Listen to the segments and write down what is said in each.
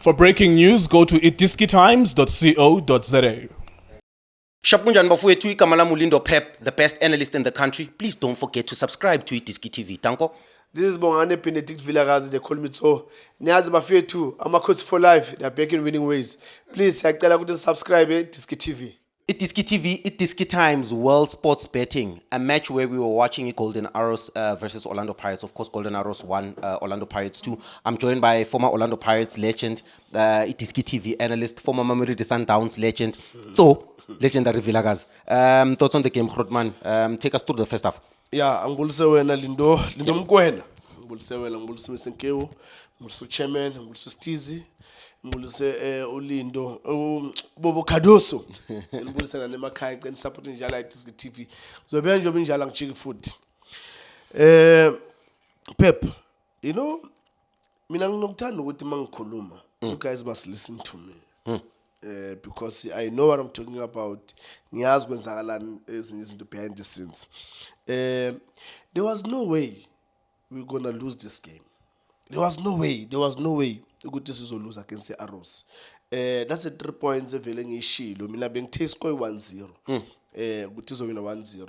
For breaking news, go to iDiskiTimes.co.za. Shapunjan bafowethu igama lami uLindo Pep, the best analyst in the country. Please don't forget to subscribe to iDiskiTV. Tanko. This is Bongane Tso Vilakazi, they call me Tso. Niyazi bafethu, ama-coach for life, they are back in winning ways. Please, siyacela ukuthi subscribe iDiskiTV. iDiskiTV, iDiski Times, World Sports Betting. A match where we were watching Golden Arrows versus Orlando Pirates. Of course, Golden Arrows won, Orlando Pirates 2. I'm joined by former Orlando Pirates legend, iDiskiTV analyst, former Mamelodi Sundowns legend. So, legendary Vilakazi. Thoughts on the game, Grootman? Take us through the first half. Yeah, angibulise wena Lindo Mkwena. Angibulise wena, angibulise Mr. Nkewu, angibulise chairman, angibulise Stizi, angibulise uLindo, Bobo Kadoso. Angibulise na nemakhaya ngicela support njalo iDiskiTV. Kuzobuya nje njalo ngichiki futhi. Pep, you know, mina nginokuthanda ukuthi mangikhuluma, you guys must listen to me. Because I know what I'm talking about. Ngiyazi kwenzakalani ezinye izinto behind the scenes. There was no way we were gonna lose this game. There was no way ukuthi sizolose against the Arrows. That's a 3 points evele ngishilo. Mina bengithe score 1-0. Ukuthi izowina 1-0.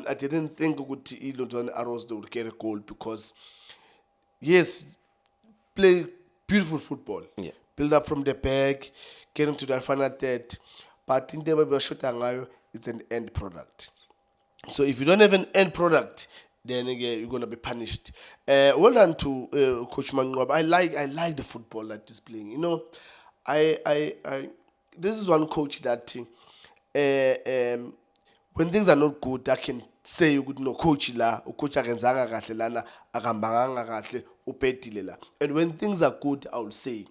I didn't think ukuthi iLondon Arrows they would get a goal because yes, play beautiful football. Yeah. Build up from the back, get into the final third. But in the way we shot ngayo, it's an end product. So if you don't have an end product, then again you're gonna be punished. Well done to Coach Mangob. I like the football that he's playing. You know, this is one coach that when things are not good, I can say you could know coach la, coach akenzanga kahle lana, akambanga kahle, upetile la. And when things are good, I will say.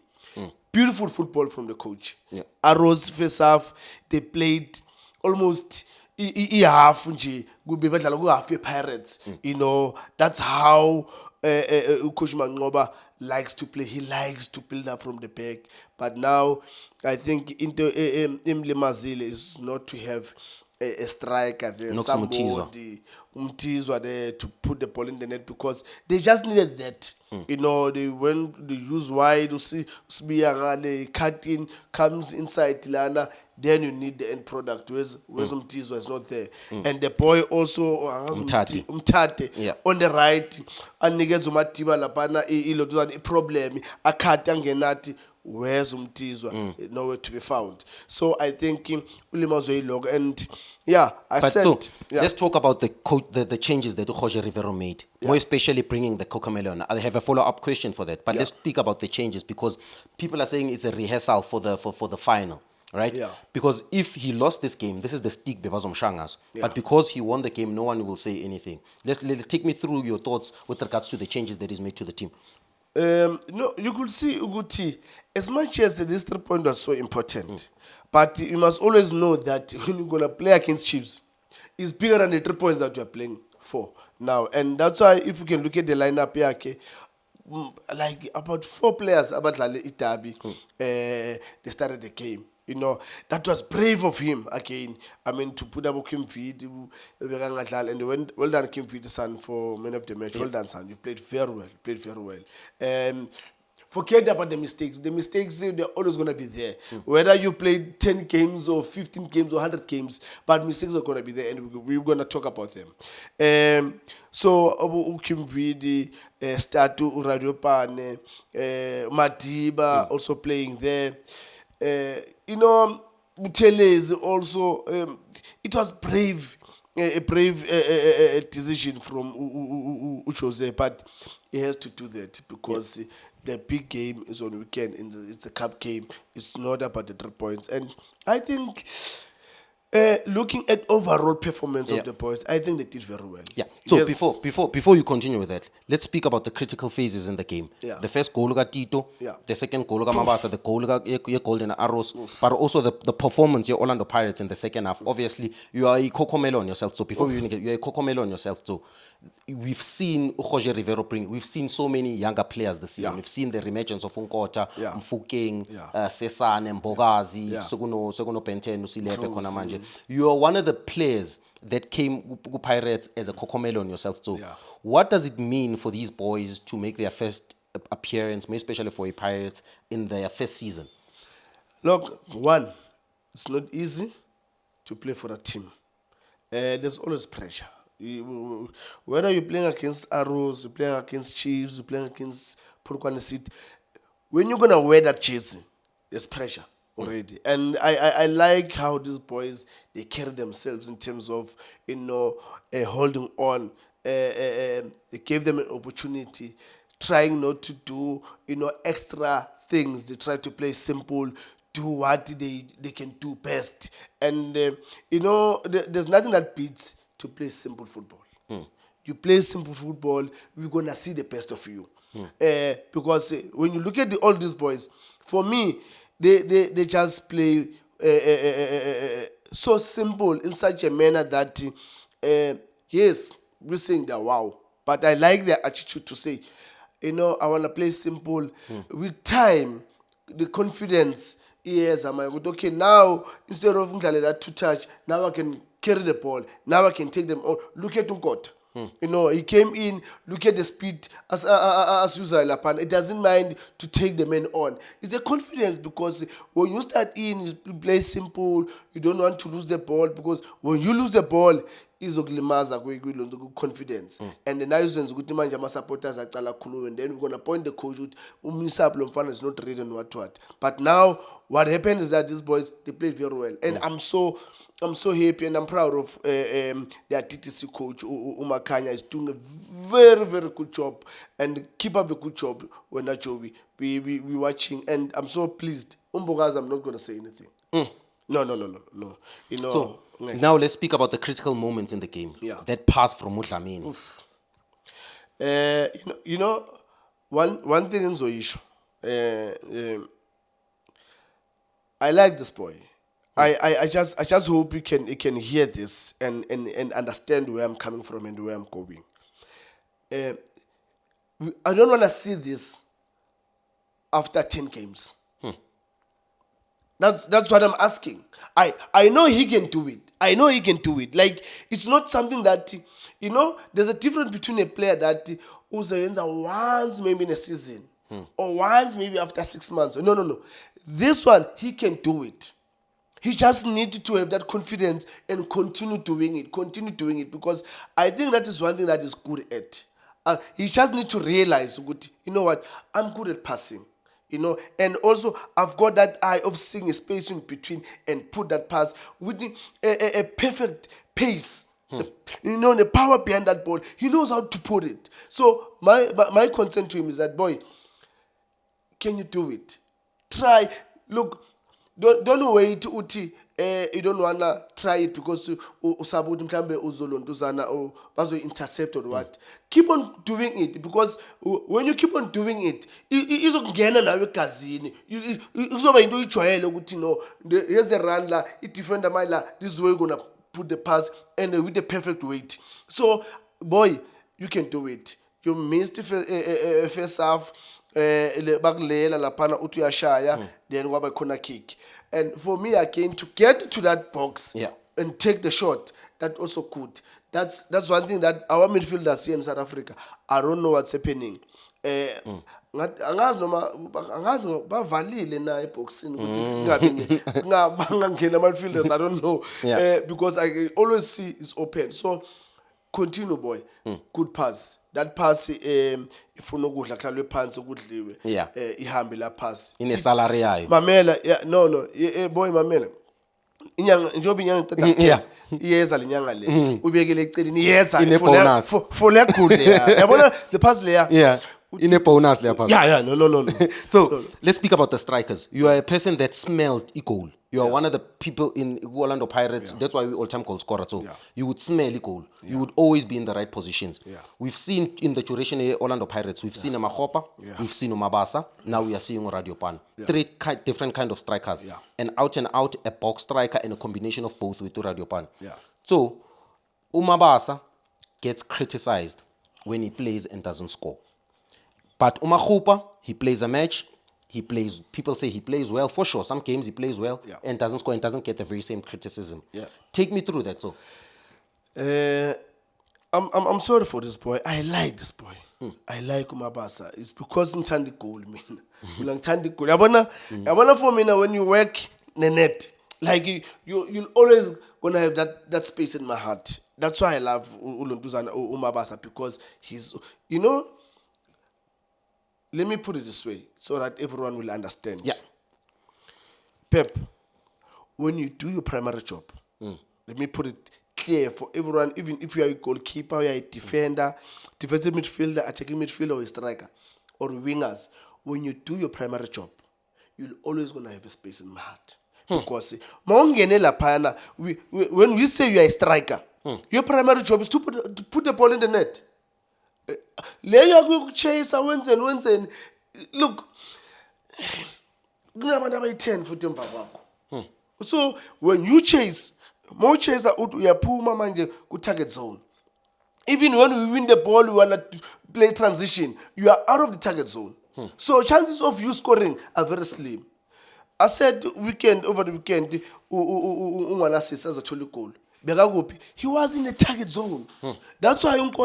Beautiful football from the coach. Yeah. Arrows first half, they played almost half nje kube badlala ku half Pirates. You know, that's how Coach Mangoba likes to play. He likes to build up from the back. But now I think into Mazile is not to have a striker there, somebody umtizwa there to put the ball in the net because they just needed that. You know, they use wide, you see Sbiyangale, cut in, comes inside Tilana, then you need the end product. Where's umtizwa is not there. And the boy also Umtate yeah. On the right, anikeza uMatiba lapana ilotuzana problem, akati angenati. Where's umtizwa? Nowhere to be found. So I think ulimazwe ilog and yeah, let's talk about the changes that Jorge Rivero made. Yeah. More especially bringing the Cocomelon. I have a follow-up question for that. But let's speak about the changes because people are saying it's a rehearsal for the final. Right? Yeah. Because if he lost this game, this is the stick Bebazom Shangas. Yeah. But because he won the game, no one will say anything. Let's take me through your thoughts with regards to the changes that he's made to the team. No, you could see Uguti, as much as this 3 point was so important, but you must always know that when you're going to play against Chiefs, it's bigger than the 3 points that you are playing for now. And that's why if you can look at the lineup here, like about 4 players about Itabi, they started the game. You know, that was brave of him again. I mean, to put up Kim Feed, and well done, Kim Feed, son, for man of the match. Yeah. Well done, son. You've played very well. Forget about the mistakes. The mistakes, they're always going to be there. Whether you played 10 games or 15 games or 100 games, but mistakes are going to be there, and we're going to talk about them. So, Kim Feed, Statu, Radiopane, Madiba also playing there. You know, Butelez also, it was brave, a brave decision from Jose, but he has to do that because the big game is on weekend, and it's a cup game. It's not about the 3 points, and I think. Looking at overall performance of the boys, I think they did very well. Yeah. So yes. before you continue with that, let's speak about the critical phases in the game. Yeah. The first goal got Tito, the second goal got Mabasa, the goal got Golden Arrows, but also the performance of Orlando Pirates in the second half. Obviously, you are a Cocomelon yourself. So before you get, you're a Cocomelon yourself. So we've seen Jorge Rivero we've seen so many younger players this season. We've seen the reemergence of Unkota, Mfukeng, Sesane, Mbogazi, Seguno Penten, Usilepe, Konamanje. You are one of the players that came to Pirates as a Cocomelon yourself. So what does it mean for these boys to make their first appearance, most especially for a Pirates in their first season? Look, one, it's not easy to play for a team. There's always pressure. Whether you're playing against Arrows, you're playing against Chiefs, you're playing against Polokwane City, when you're gonna wear that jersey, there's pressure already. And I like how these boys, they carry themselves in terms of holding on. They gave them an opportunity, trying not to do extra things. They try to play simple, do what they can do best. And there's nothing that beats to play simple football. You play simple football, we're gonna see the best of you. Because when you look at all these boys, for me, they just play so simple in such a manner that yes, we're saying that wow, but I like their attitude to say, I want to play simple. With time, the confidence, yes, I'm like, okay, now instead of that to touch, now I can carry the ball, now I can take them on. Look at Nkota. He came in, look at the speed as usual. It doesn't mind to take the men on. It's a confidence, because when you start in, you play simple, you don't want to lose the ball, because when you lose the ball, izokulimaza confidence. And then now ukuthi manje ama supporters aqala khuluma, and then we're going to point the coach ukuthi umnisapho lo mfana is not ready and what. But now what happened is that these boys, they play very well. And I'm so happy and I'm proud of their TTC coach, Umakanya, is doing a very, very good job. And keep up the good job when Joey. We watching, and I'm so pleased. Umbogazi, I'm not going to say anything. No. So, now let's speak about the critical moments in the game. Yeah. That pass from Mudlamini. One thing in Zoisho, I like this boy. I just hope he can hear this and understand where I'm coming from and where I'm going. I don't want to see this after 10 games. That's what I'm asking. I know he can do it. Like, it's not something that, there's a difference between a player that uzayenza once maybe in a season or once maybe after 6 months. No. This one, he can do it. He just needs to have that confidence and continue doing it, because I think that is one thing that is good at. He just needs to realize, you know what, I'm good at passing. And also I've got that eye of seeing a space in between and put that pass with a perfect pace. The power behind that ball. He knows how to put it. So my concern to him is that, boy, can you do it? Try. Look, don't wait uti you don't wanna try it because usabuthi mhlambe uzolontuzana or bazo intercept or what. Keep on doing it, because when you keep on doing it, izokungena nawe egazini. Kuzoba into oyijwayele ukuthi no, here's the run la, it defender my la, this is where you're gonna put the pass and with the perfect weight. So, boy, you can do it. You missed the first half. Bakulela lapana uthi uyashaya, then kwaba khona kick. And for me again, to get to that box and take the shot, that also good. That's one thing that our midfielders here in South Africa, I don't know what's happening. Angazi bavalile na eboxini ukuthi ngingabangena midfielders, I don't know. Because I always see it's open. So continue, boy. Good pass. That pass ifuna ukudla klalwe phansi ukudliwe. Ihambe la pass. Ine salary yayo. Mamela, boy, mamela. Inyanga njobe inyanga iqeda. Iyeza lenyanga le. Ubekele eceleni iyeza for le good le. Yabona the pass le. In a bonus there, Papa. No. So let's speak about the strikers. You are a person that smelled a goal. You are one of the people in Orlando Pirates. That's why we all-time goal scorer. So you would smell a goal. You would always be in the right positions. We've seen in the duration of Orlando Pirates, we've seen a Mahopa, we've seen a Mabasa, now we are seeing a Radiopan. Three different kind of strikers. And out, a box striker and a combination of both with Radiopan. So Mabasa gets criticized when he plays and doesn't score. But Umakhupa, he plays a match. People say he plays well, for sure. Some games he plays well and doesn't score and doesn't get the very same criticism. Take me through that. So, I'm sorry for this boy. I like this boy. I like Mabasa. It's because ngithanda goal mina. Mina ngithanda goal. Yabona for me now when you work the net, like you'll always gonna have that space in my heart. That's why I love Ulontuzana Mabasa, because he's, you know, let me put it this way so that everyone will understand. Yeah. Pep, when you do your primary job, let me put it clear for everyone, even if you are a goalkeeper, you are a defender, defensive midfielder, attacking midfielder, or a striker, or wingers, when you do your primary job, you're always going to have a space in my heart. Because when we say you are a striker, your primary job is to put the ball in the net. Chase, look, so when you chase, more chaser uyapuma manje ku target zone. Even when we win the ball, we wanna play transition, you are out of the target zone. So chances of you scoring are very slim. I said over the weekend, assist as a goal. He was in the target zone. That's why it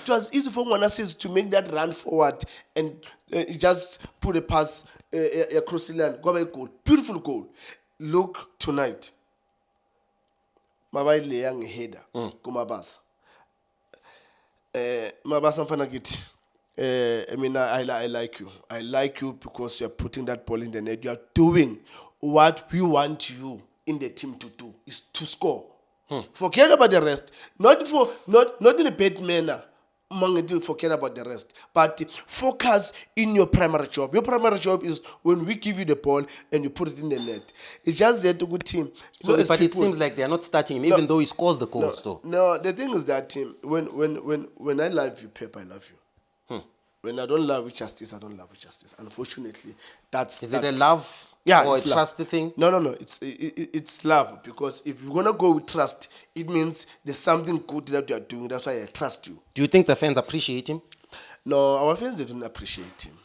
was easy for assist to make that run forward and just put a pass across the line. Go by goal. Beautiful goal. Look tonight. Mabaile yang header. Kumabasa. Mabasa mfana kiti. I mean, I like you. I like you because you're putting that ball in the net. You are doing what we want you in the team to do, is to score. Forget about the rest. Not in a bad manner. Forget about the rest. But focus in your primary job. Your primary job is when we give you the ball and you put it in the net. It's just there to good team. So, but it seems like they are not starting him, even though he scores the goals. No, the thing is that when I love you, Pep, I love you. When I don't love you, Justice, I don't love you, Justice. Unfortunately, that's... Is it a love? Yeah, or a trust thing? No. It's love, because if you're gonna go with trust, it means there's something good that you are doing. That's why I trust you. Do you think the fans appreciate him? No, our fans, they don't appreciate him.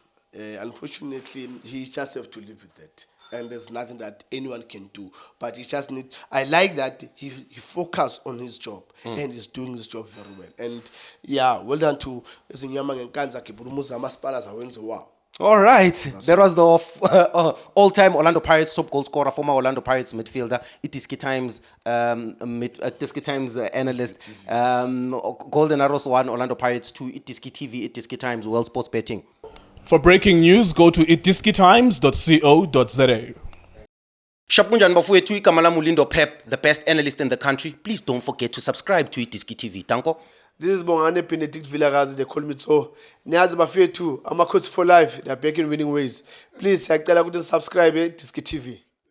Unfortunately, he just have to live with that, and there's nothing that anyone can do. But he just need. I like that he focused on his job and he's doing his job very well. And yeah, well done to Zinyama Nkanza Kiburumuza Maspalas Awenzo. Wow. All right. That was the all-time Orlando Pirates top goal scorer, former Orlando Pirates midfielder, iDiski Times analyst, Golden Arrows 1, Orlando Pirates 2, iDiskiTV, iDiski Times, World Sports Betting. For breaking news, go to iDiskiTimes.co.za. Shapunjan Bafuyetui Kamala Mulindo Pep, the best analyst in the country. Please don't forget to subscribe to iDiskiTV. Tanko. This is Bongane Tso Vilakazi. They call me Tso. Niazi Bafuyetui. I'm a coach for life. They are back in winning ways. Please, subscribe to iDiskiTV.